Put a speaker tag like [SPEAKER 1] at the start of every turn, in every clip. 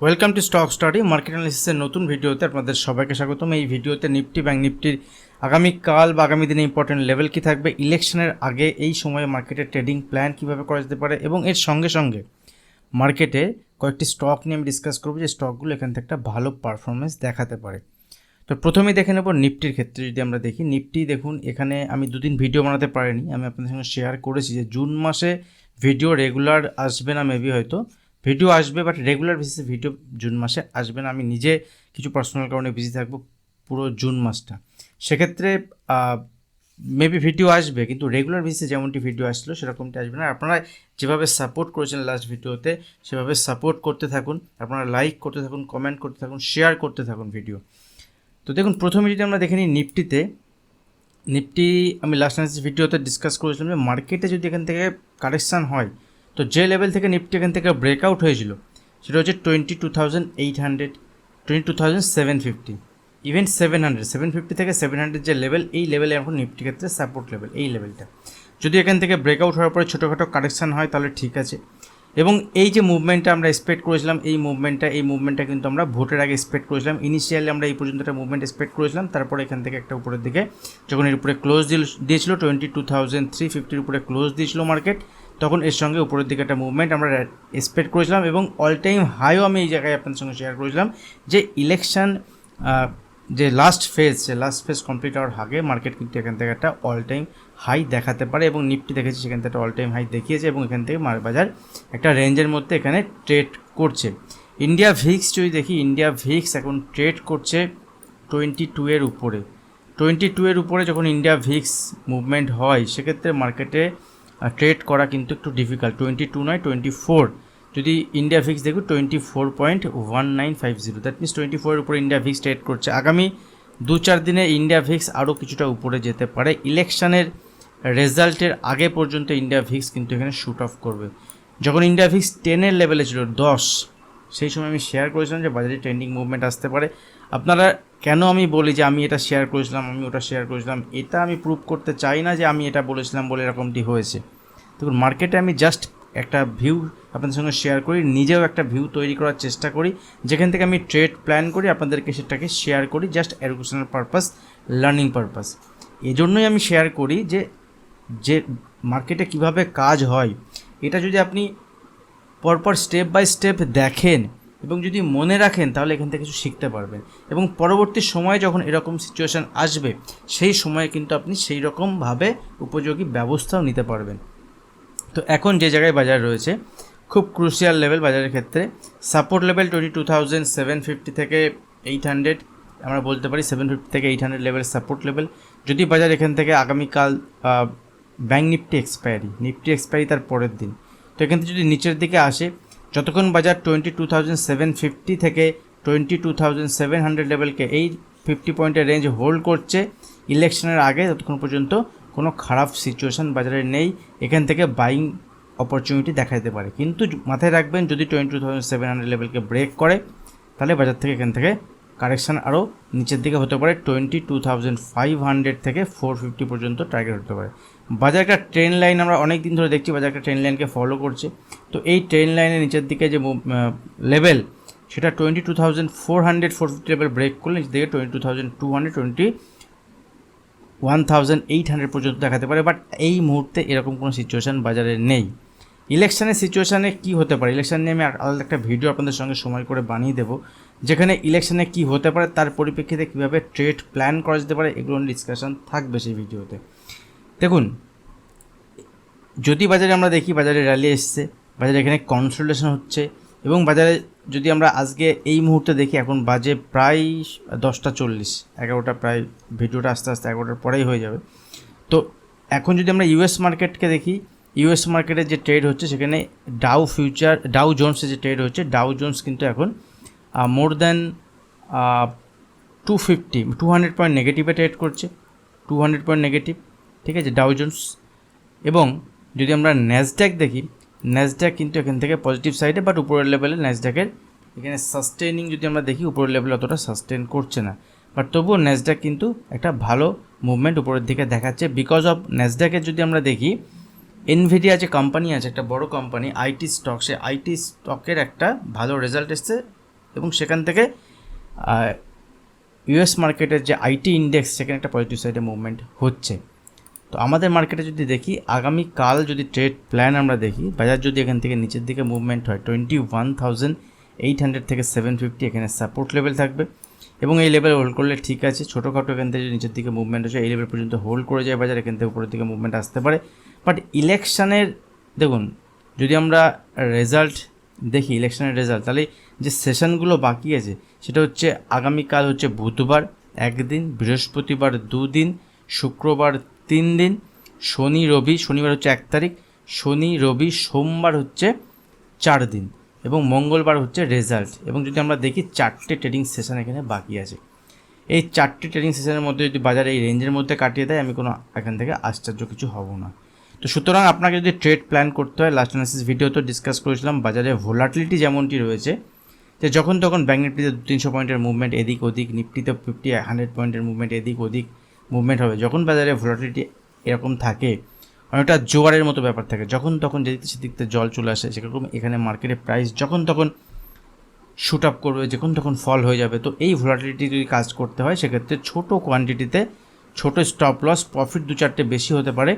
[SPEAKER 1] Welcome to stock study market অ্যানালিসিসের নতুন ভিডিওতে আপনাদের সবাইকে স্বাগতম। এই ভিডিওতে নিফটি ব্যাংক নিফটির আগামীকাল বা আগামী দিনে ইম্পর্টেন্ট লেভেল কী থাকবে, ইলেকশনের আগে এই সময়ে মার্কেটের ট্রেডিং প্ল্যান কীভাবে করা যেতে পারে এবং এর সঙ্গে সঙ্গে মার্কেটে কয়েকটি স্টক নিয়ে আমি ডিসকাস করবো যে স্টকগুলো এখান থেকে একটা ভালো পারফরমেন্স দেখাতে পারে। তো প্রথমেই দেখে নেব নিফটির ক্ষেত্রে। যদি আমরা দেখি নিফটি, দেখুন এখানে আমি দুদিন ভিডিও বানাতে পারিনি, আমি আপনাদের সঙ্গে শেয়ার করেছি যে জুন মাসে ভিডিও রেগুলার আসবে না, মেবি হয়তো ভিডিও আসবে বাট রেগুলার বেসিসে ভিডিও জুন মাসে আসবে না। আমি নিজে কিছু পার্সোনাল কারণে বিজি থাকবো পুরো জুন মাসটা, সেক্ষেত্রে মেবি ভিডিও আসবে কিন্তু রেগুলার বেসিসে যেমনটি ভিডিও আসলো সেরকমটি আসবে না। আপনারা যেভাবে সাপোর্ট করেছেন লাস্ট ভিডিওতে সেভাবে সাপোর্ট করতে থাকুন, আপনারা লাইক করতে থাকুন, কমেন্ট করতে থাকুন, শেয়ার করতে থাকুন ভিডিও। তো দেখুন প্রথমে যদি আমরা দেখে নিই নিফটি আমি লাস্ট ভিডিওতে ডিসকাস করেছিলাম যে মার্কেটে যদি এখান থেকে কারেকশান হয় তো যে লেভেল থেকে নিফটি এখান থেকে ব্রেকআউট হয়েছিল সেটা হচ্ছে 22,800, 22,750, ইভেন 750 থেকে 700 যে লেভেল, এই লেভেলে এখন নিফটি ক্ষেত্রে সাপোর্ট লেভেল। এই লেভেলটা যদি এখান থেকে ব্রেকআউট হওয়ার পরে ছোটোখাটো কারেকশান হয় তাহলে ঠিক আছে। এবং এই যে মুভমেন্টটা আমরা এক্সপেক্ট করেছিলাম, এই মুভমেন্টটা কিন্তু আমরা ভোটের আগে এক্সপেক্ট করেছিলাম। ইনিশিয়ালি আমরা এই পর্যন্ত একটা মুভমেন্ট এক্সপেক্ট করেছিলাম, তারপরে এখান থেকে একটা উপরের দিকে যখন এর উপরে ক্লোজ দিয়েছিল 22,350 উপরে ক্লোজ দিয়েছিল মার্কেট, তখন এর সঙ্গে উপরের দিকে একটা মুভমেন্ট আমরা এক্সপেক্ট করেছিলাম এবং অল টাইম হাইও আমি এই জায়গায় আপনাদের সঙ্গে শেয়ার করেছিলাম যে ইলেকশন যে লাস্ট ফেজ কমপ্লিট হওয়ার আগে মার্কেট কিন্তু এখান থেকে একটা অল টাইম হাই দেখাতে পারে এবং নিফটি দেখেছি সেখান থেকে একটা অল টাইম হাই দেখিয়েছে এবং এখান থেকে বাজার একটা রেঞ্জের মধ্যে এখানে ট্রেড করছে। ইন্ডিয়া ভিক্স যদি দেখি, ইন্ডিয়া ভিক্স এখন ট্রেড করছে 22 এর উপরে। 22 এর উপরে যখন ইন্ডিয়া ভিক্স মুভমেন্ট হয় সেক্ষেত্রে মার্কেটে ট্রেড করা কিন্তু একটু ডিফিকাল্ট। 22 নয় 24, যদি ইন্ডিয়া ভিক্স দেখুন 24.1950, দ্যাট মিনস 24 এর উপরে ইন্ডিয়া ভিক্স ট্রেড করছে। আগামী 2-4 দিনে ইন্ডিয়া ভিক্স আরও কিছুটা উপরে যেতে পারে। ইলেকশনের রেজাল্টের আগে পর্যন্ত ইন্ডিয়া ভিক্স কিন্তু এখানে শুট অফ করবে। যখন ইন্ডিয়া ভিক্স 10-এর লেভেলে ছিল 10, সেই সময় আমি শেয়ার করেছিলাম যে বাজারে ট্রেন্ডিং মুভমেন্ট আসতে পারে। আপনারা কেন আমি বলি যে আমি এটা শেয়ার করেছিলাম, আমি ওটা শেয়ার করেছিলাম, এটা আমি প্রুভ করতে চাই না যে আমি এটা বলেছিলাম বলে এরকমটি হয়েছে। দেখুন মার্কেটে আমি জাস্ট একটা ভিউ আপনাদের সঙ্গে শেয়ার করি, নিজেও একটা ভিউ তৈরি করার চেষ্টা করি, যেখান থেকে আমি ট্রেড প্ল্যান করি আপনাদেরকে সেটাকে শেয়ার করি just educational purpose, learning purpose. এই জন্যই আমি শেয়ার করি যে মার্কেটে কিভাবে কাজ হয় এটা যদি আপনি পরপর স্টেপ বাই স্টেপ দেখেন এবং যদি মনে রাখেন তাহলে এখান থেকে কিছু শিখতে পারবেন এবং পরবর্তী সময়ে যখন এরকম সিচুয়েশান আসবে সেই সময়ে কিন্তু আপনি সেই রকমভাবে উপযোগী ব্যবস্থাও নিতে পারবেন। তো এখন যে জায়গায় বাজার রয়েছে খুব ক্রুশিয়াল লেভেল বাজারের ক্ষেত্রে, সাপোর্ট লেভেল 22,750 থেকে 800, আমরা বলতে পারি 750 থেকে 800 লেভেল সাপোর্ট লেভেল। যদি বাজার এখান থেকে আগামীকাল ব্যাঙ্ক নিফটি এক্সপায়ারি তার পরের দিন, তো এখান থেকে যদি নিচের দিকে আসে, যতক্ষণ বাজার 22,750 থেকে 22,700 লেভেলকে এই 50 পয়েন্টের রেঞ্জ হোল্ড করছে ইলেকশনের আগে, ততক্ষণ পর্যন্ত কোনো খারাপ সিচুয়েশান বাজারে নেই, এখান থেকে বাইং অপরচুনিটি দেখা যেতে পারে। কিন্তু মাথায় রাখবেন যদি 22,700 লেভেলকে ব্রেক করে তাহলে বাজার থেকে এখান থেকে কারেকশান আরও নিচের দিকে হতে পারে, 22,500 থেকে 450 পর্যন্ত টার্গেট হতে পারে। বাজার একটা ট্রেন লাইন আমরা অনেক দিন ধরে দেখছি, বাজার একটা ট্রেন লাইনকে ফলো করছে। তো এই ট্রেন লাইনের নিচের দিকে যে লেভেল সেটা 22,400-450 লেভেল ব্রেক করলে নিচের দিকে 22,200, 21,800 পর্যন্ত দেখাতে পারে। বাট এই মুহূর্তে এরকম কোনো সিচুয়েশান বাজারে নেই। ইলেকশনের সিচুয়েশানে কি হতে পারে, ইলেকশন নিয়ে আমি আলাদা একটা ভিডিও আপনাদের সঙ্গে সময় করে বানিয়ে দেবো, যেখানে ইলেকশনে কি হতে পারে তার পরিপ্রেক্ষিতে কীভাবে ট্রেড প্ল্যান করা যেতে পারে এগুলো ডিসকাশন থাকবে সেই ভিডিওতে। দেখুন যদি বাজারে আমরা দেখি বাজারে র্যালি এসছে, বাজারে এখানে কনসোলিডেশন হচ্ছে এবং বাজারে যদি আমরা আজকে এই মুহূর্তে দেখি এখন বাজে প্রায় 10:40, 11টা, প্রায় ভিডিওটা আস্তে আস্তে 11টার পরেই হয়ে যাবে। তো এখন যদি আমরা ইউএস মার্কেটকে দেখি, ইউএস মার্কেটের যে ট্রেড হচ্ছে সেখানে ডাউ জোন্সের যে ট্রেড হচ্ছে, ডাউ জোন্স কিন্তু এখন মোর দ্যান 200 পয়েন্ট নেগেটিভে ট্রেড করছে, 200 পয়েন্ট নেগেটিভ, ঠিক আছে ডাউ জোন্স। এবং যদি আমরা ন্যাসড্যাক দেখি, ন্যাসড্যাক কিন্তু এখান থেকে পজিটিভ সাইডে, বাট উপরের লেভেলে ন্যাসড্যাকের এখানে সাস্টেনিং যদি আমরা দেখি উপরের লেভেলে অতটা সাস্টেন করছে না, বাট তবুও ন্যাসড্যাক কিন্তু একটা ভালো মুভমেন্ট উপরের দিকে দেখাচ্ছে বিকজ অফ ন্যাসড্যাকের যদি আমরা দেখি এনভিডিয়া যে কোম্পানি আছে, একটা বড় company IT stock, say IT স্টকের একটা ভালো রেজাল্ট এসছে এবং সেখান থেকে ইউএস মার্কেটের যে আইটি ইন্ডেক্স সেখানে একটা পজিটিভ সাইডে মুভমেন্ট হচ্ছে। তো আমাদের মার্কেটে যদি দেখি আগামীকাল যদি ট্রেড প্ল্যান আমরা দেখি, বাজার যদি এখান থেকে নিচের দিকে মুভমেন্ট হয় 21,800 থেকে 750 এখানে সাপোর্ট লেভেল থাকবে এবং এই লেভেল হোল্ড করলে ঠিক আছে। ছোটোখাটো এখান থেকে যদি নিচের দিকে মুভমেন্ট হচ্ছে এই লেভেল পর্যন্ত হোল্ড করে যায় বাজার, এখান থেকে উপরের দিকে মুভমেন্ট আসতে পারে। বাট ইলেকশানের দেখুন যদি আমরা রেজাল্ট দেখি, ইলেকশনের রেজাল্ট, তাহলে যে সেশনগুলো বাকি আছে সেটা হচ্ছে আগামীকাল হচ্ছে বুধবার একদিন, বৃহস্পতিবার 2 দিন, শুক্রবার 3 দিন, শনি রবি, শনিবার হচ্ছে 1 তারিখ, শনি রবি সোমবার হচ্ছে 4 দিন এবং মঙ্গলবার হচ্ছে রেজাল্ট। এবং যদি আমরা দেখি 4টে ট্রেডিং সেশন এখানে বাকি আছে। এই 4টে ট্রেডিং সেশনের মধ্যে যদি বাজার এই রেঞ্জের মধ্যে কাটিয়ে দেয় আমি কোনো এখান থেকে আশ্চর্য কিছু হব না। তো সুতরাং আপনাকে যদি ট্রেড প্ল্যান করতে হয়, লাস্ট অ্যানালিসিস ভিডিওতে ডিসকাস করেছিলাম বাজারে ভোলাটিলিটি যেমনটি রয়েছে যে যখন তখন ব্যাঙ্ক নিফটিতে 200-300 পয়েন্টের মুভমেন্ট এদিক ওদিক, নিফটিতে 50-100 পয়েন্টের মুভমেন্ট এদিক ওদিক মুভমেন্ট হবে। যখন বাজারে ভোলাটিলিটি এরকম থাকে, অনেকটা জোয়ারের মতো ব্যাপার থাকে, যখন তখন যেদিকে সেদিকতে জল চলে আসে, সেরকম এখানে মার্কেটে প্রাইস যখন তখন শুট আপ করবে, যখন তখন ফল হয়ে যাবে। তো এই ভোলাটিলিটি যদি কাজ করতে হয় সেক্ষেত্রে ছোট কোয়ান্টিটিতে ছোট স্টপ লস, প্রফিট 2-4টে বেশি হতে পারে,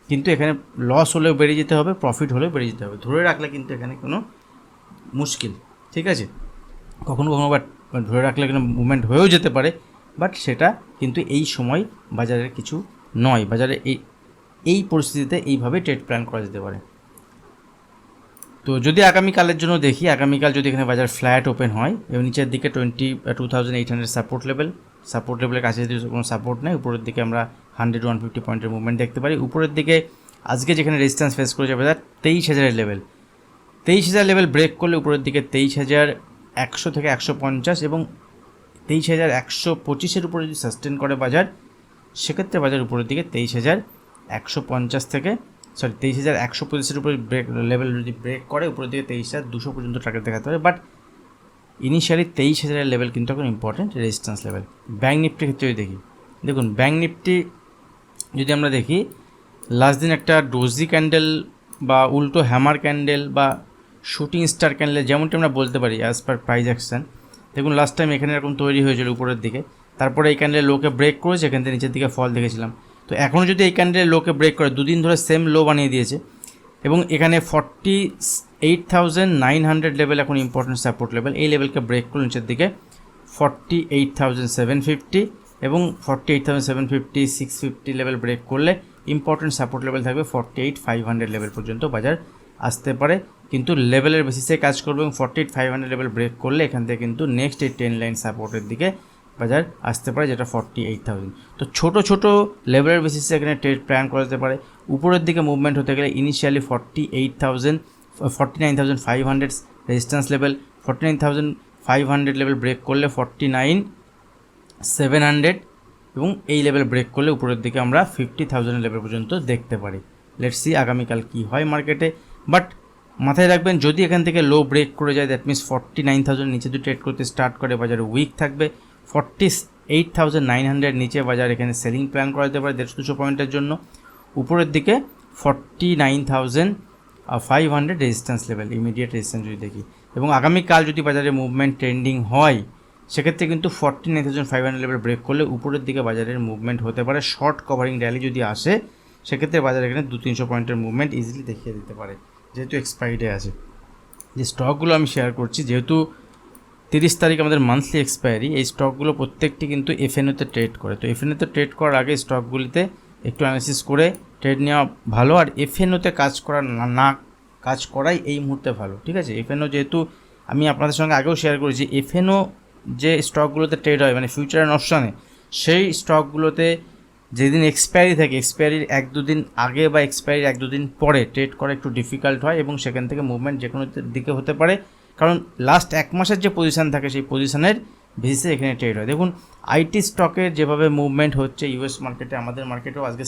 [SPEAKER 1] কিন্তু এখানে লস হলেও বেড়ে যেতে হবে, প্রফিট হলেও বেড়ে যেতে হবে। ধরে রাখলে কিন্তু এখানে কোনো মুশকিল, ঠিক আছে। কখনো কখনো বাট ধরে রাখলে কোনো মুভমেন্ট হয়েও যেতে পারে, বাট সেটা কিন্তু এই সময় বাজারের কিছু নয়। বাজারে এই পরিস্থিতিতে এইভাবে ট্রেড প্ল্যান করা যেতে পারে। তো যদি আগামীকালের জন্য দেখি, আগামীকাল যদি এখানে বাজার ফ্ল্যাট ওপেন হয় এবং নিচের দিকে 22,800 সাপোর্ট লেভেলের কাছে যদি কোনো সাপোর্ট নেই, উপরের দিকে আমরা 100-150 পয়েন্টের মুভমেন্ট দেখতে পারি। উপরের দিকে আজকে যেখানে রেজিস্ট্যান্স ফেস করেছে বাজার 23,000 লেভেল, 23,000 লেভেল ব্রেক করলে উপরের দিকে 23,100 থেকে 150 এবং 23,125-এর উপরে যদি সাস্টেন করে বাজার, সেক্ষেত্রে বাজার উপরের দিকে 23,150 থেকে 23,125-এর উপরে ব্রেক লেভেল যদি ব্রেক করে উপরের দিকে 23,200 পর্যন্ত টার্গেট দেখাতে পারে। বাট ইনিশিয়ালি 23,000 লেভেল কিন্তু এখন ইম্পর্টেন্ট রেজিস্ট্যান্স লেভেল। ব্যাঙ্ক নিফটির ক্ষেত্রে যদি দেখি, দেখুন ব্যাঙ্ক নিফটি যদি আমরা দেখি লাস্ট দিন একটা ডোজি ক্যান্ডেল বা উল্টো হ্যামার ক্যান্ডেল বা শুটিং স্টার ক্যান্ডেল যেমনটি আমরা বলতে পারি অ্যাজ পার প্রাইস অ্যাকশন, দেখুন লাস্ট টাইম এখানে এরকম তৈরি হয়েছিল উপরের দিকে, তারপরে এই ক্যান্ডেল লোকে ব্রেক করেছে, এখান থেকে নিচের দিকে ফল দেখেছিলাম। তো এখনও যদি এই ক্যান্ডেল লোকে ব্রেক করে 2 দিন ধরে সেম লো বানিয়ে দিয়েছে এবং এখানে 48,900 লেভেল এখন ইম্পর্টেন্ট সাপোর্ট লেভেল, এই লেভেলকে ব্রেক করে নিচের দিকে 48,750 এবং 48,750 650 লেভেল ব্রেক করলে ইম্পর্টেন্ট সাপোর্ট লেভেল থাকবে 48,500 লেভেল পর্যন্ত বাজার আসতে পারে, কিন্তু লেভেলের বেসিসে কাজ করবে এবং 48,500 লেভেল ব্রেক করলে এখান থেকে কিন্তু নেক্সট এই 10 লাইন সাপোর্টের দিকে বাজার আসতে পারে, যেটা 48,000। তো ছোট ছোট লেভেলের বেসিসে এখানে ট্রেড প্ল্যান করা যেতে পারে। উপরের দিকে মুভমেন্ট হতে গেলে initially 49,500 resistance level, 49,500 level break করলে 49,700 এবং এই লেভেল ব্রেক করলে উপরের দিকে আমরা 50,000 লেভেল পর্যন্ত দেখতে পারি। লেটস সি আগামীকাল কী হয় মার্কেটে। বাট মাথায় রাখবেন যদি এখান থেকে লো ব্রেক করে যায় দ্যাট মিনস 49,000 নিচে যদি ট্রেড করতে স্টার্ট করে বাজারে উইক থাকবে। 48,900 নিচে বাজার এখানে সেলিং প্ল্যান করা যেতে পারে 150-200 পয়েন্টের জন্য। উপরের দিকে 49,500 রেজিস্ট্যান্স লেভেল, ইমিডিয়েট রেজিস্ট্যান্স যদি দেখি। এবং আগামীকাল যদি বাজারে মুভমেন্ট ট্রেন্ডিং হয় সেক্ষেত্রে কিন্তু 49,500 লেভেল ব্রেক করলে উপরের দিকে বাজারের মুভমেন্ট হতে পারে। শর্ট কভারিং র্যালি যদি আসে সেক্ষেত্রে বাজার এখানে 200-300 পয়েন্টের মুভমেন্ট ইজিলি দেখিয়ে দিতে পারে। যেহেতু এক্সপায়ারি ডে আছে, যে স্টকগুলো আমি শেয়ার করছি, যেহেতু 30 তারিখ আমাদের মান্থলি এক্সপায়ারি, এই স্টকগুলো প্রত্যেকটি কিন্তু এফএনওতে ট্রেড করে। তো এফএনওতে ট্রেড করার আগে স্টকগুলিতে একটু অ্যানালিসিস করে ট্রেড নেওয়া ভালো, আর এফএনওতে কাজ করা না কাজ করাই এই মুহূর্তে ভালো, ঠিক আছে। এফএনও যেহেতু আমি আপনাদের সঙ্গে আগেও শেয়ার করেছি, এফএনও যে স্টকগুলোতে ট্রেড হয় মানে ফিউচার অ্যান্ড অপশানে, সেই স্টকগুলোতে যেদিন এক্সপায়ারি থাকে এক্সপায়ারির 1-2 দিন আগে বা এক্সপায়ারির 1-2 দিন পরে ট্রেড করা একটু ডিফিকাল্ট হয় এবং সেখান থেকে মুভমেন্ট যে কোনো দিকে হতে পারে, কারণ লাস্ট 1 মাসের যে পজিশান থাকে সেই পজিশানের বেসিসে এখানে ট্রেড হয়। দেখুন আইটি স্টকের যেভাবে মুভমেন্ট হচ্ছে ইউএস মার্কেটে, আমাদের মার্কেটেও আজকে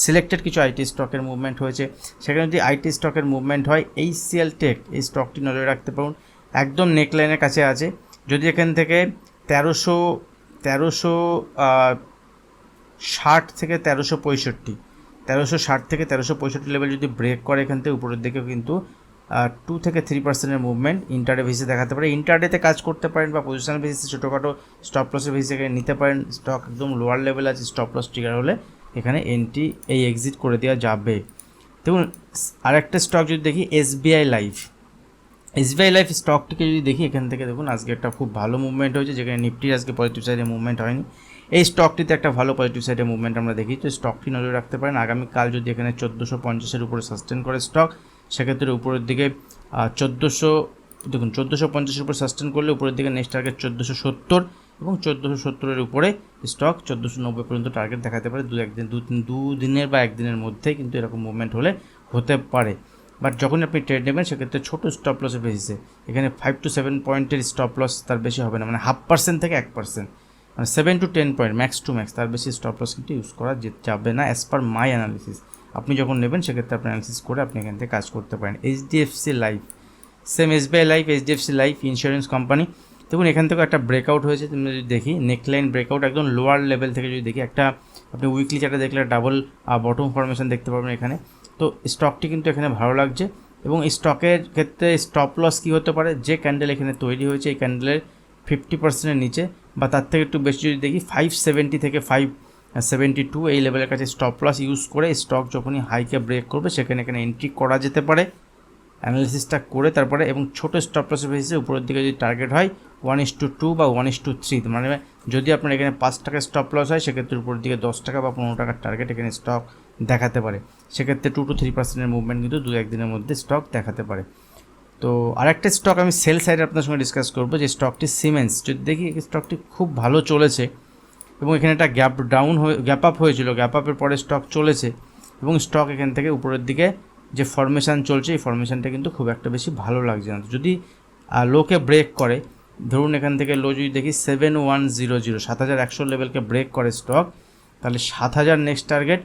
[SPEAKER 1] সিলেক্টেড কিছু আইটি স্টকের মুভমেন্ট হয়েছে। সেখানে যদি আইটি স্টকের মুভমেন্ট হয় HCL টেক এই স্টকটি নজরে রাখতে পারুন, একদম নেকলাইনের কাছে আছে। যদি এখান থেকে 1360 থেকে 1365 লেভেল যদি ব্রেক করে এখান থেকে উপরের দিকে কিন্তু 2 থেকে 3% মুভমেন্ট ইন্টারডে বেসিসে দেখাতে পারে। ইন্টারডেতে কাজ করতে পারেন বা পজিশনাল বেসিসে ছোটোখাটো স্টপ লসের বেসিসে এখানে নিতে পারেন। স্টক একদম লোয়ার লেভেল আছে, স্টপ লস ট্রিগার হলে এখানে এন্ট্রি এক্সিট করে দেওয়া যাবে। দেখুন আরেকটা স্টক যদি দেখি এসবিআই লাইফ স্টকটিকে যদি দেখি এখান থেকে দেখুন আজকে একটা খুব ভালো মুভমেন্ট হয়েছে, যেখানে নিফটির আজকে পজিটিভ সাইডে মুভমেন্ট হয়নি। এই স্টকটিতে একটা ভালো পজিটিভ সাইডে মুভমেন্ট আমরা দেখি, তো স্টকটি নজরে রাখতে পারেন। আগামীকাল যদি এখানে 1450-এর উপরে সাস্টেন করে স্টক, সেক্ষেত্রে উপরের দিকে 1450-এর উপরে সাস্টেন করলে উপরের দিকে নেক্সট টার্গেট 1470 এবং 1470-এর উপরে স্টক 1490 পর্যন্ত টার্গেট দেখাতে পারে। দুদিনের বা একদিনের মধ্যে কিন্তু এরকম মুভমেন্ট হতে পারে। বাট যখন আপনি ট্রেড নেবেন সেক্ষেত্রে ছোটো স্টপ লসের বেসিসে এখানে 5 to 7 পয়েন্টের স্টপ লস, তার বেশি হবে না, মানে 0.5% থেকে 1%, মানে 7 to 10 point max to max, তার বেশি স্টপ লস কিন্তু ইউজ করা যাবে না অ্যাজ পার মাই অ্যানালিসিস। আপনি যখন নেবেন সেক্ষেত্রে আপনি অ্যানালিসিস করে আপনি এখান থেকে কাজ করতে পারেন। HDFC life, same SBI life, HDFC life insurance company. দেখুন এখান থেকে একটা ব্রেকআউট হয়েছে, তুমি যদি দেখি নেকলাইন ব্রেকআউট একদম লোয়ার লেভেল থেকে যদি দেখি, একটা আপনি উইকলি চার্টে দেখলে ডাবল বটম ফরমেশন দেখতে পারবেন এখানে। তো স্টকটি কিন্তু এখানে ভালো লাগছে এবং এই স্টকের ক্ষেত্রে স্টপ লস কী হতে পারে, যে ক্যান্ডেল এখানে তৈরি হয়েছে এই ক্যান্ডেলের 50%-এর নিচে বা তার থেকে একটু বেশি যদি দেখি 570 থেকে 572 এই লেভেলের কাছে স্টপ লস ইউজ করে স্টক যখনই হাইকে ব্রেক করবে সেখানে এখানে এন্ট্রি করা যেতে পারে অ্যানালিসিসটা করে তারপরে। এবং ছোটো স্টপ লসের বেসিসে উপরের দিকে যদি টার্গেট হয় 1:2 বা 1:3, মানে যদি আপনার এখানে 5 টাকার স্টপ লস হয় সেক্ষেত্রে উপরের দিকে 10 টাকা বা 15 টাকার টার্গেট এখানে স্টক দেখাতে পারে। সেক্ষেত্রে 2 to 3%-এর মুভমেন্ট কিন্তু 2-1 দিনের মধ্যে স্টক দেখাতে পারে। তো আরেকটা স্টক আমি সেল সাইডে আপনার সঙ্গে ডিসকাস করবো, যে স্টকটি সিমেন্স। যদি দেখি স্টকটি খুব ভালো চলেছে এবং এখানে একটা গ্যাপ আপ হয়েছিল, গ্যাপ আপের পরে স্টক চলেছে এবং স্টক এখান থেকে উপরের দিকে যে ফরমেশান চলছে এই ফরমেশানটা কিন্তু খুব একটা বেশি ভালো লাগছে না। যদি লোকে ব্রেক করে, ধরুন এখান থেকে লো যদি দেখি 7100 7100 লেভেলকে ব্রেক করে স্টক, তাহলে 7000 নেক্সট টার্গেট,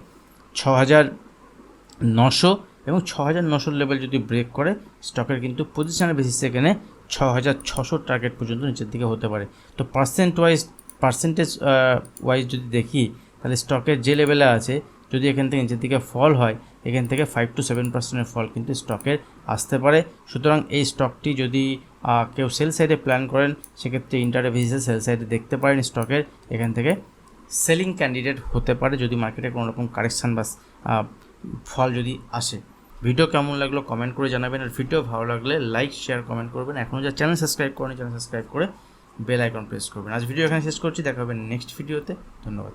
[SPEAKER 1] 6900 এবং 6900 লেভেল যদি ব্রেক করে স্টকের কিন্তু পজিশনের বেসিসে এখানে 6600 টার্গেট পর্যন্ত নিচের দিকে হতে পারে। তো পার্সেন্টেজ ওয়াইজ যদি দেখি তাহলে স্টকের যে লেভেলে আছে যদি এখান থেকে নিচের দিকে ফল হয় এখান থেকে 5 to 7%-এর ফল কিন্তু স্টকের আসতে পারে। সুতরাং এই স্টকটি যদি কেউ সেল সাইডে প্ল্যান করেন সেক্ষেত্রে ইন্টারডে বেসিসে সেল সাইডে দেখতে পারেন স্টকের এখান থেকে সেলিং ক্যান্ডিডেট হতে পারে যদি মার্কেটে কোনো রকম কারেকশান বা ফল যদি আসে। ভিডিও কেমন লাগলো কমেন্ট করে জানাবেন, আর ভিডিও ভালো লাগলে লাইক শেয়ার কমেন্ট করবেন। এখনও যা চ্যানেল সাবস্ক্রাইব করেন চ্যানেল সাবস্ক্রাইব করে বেল আইকন প্রেস করবেন। আজ ভিডিও এখানে শেষ করছি, দেখা হবে নেক্সট ভিডিওতে। ধন্যবাদ।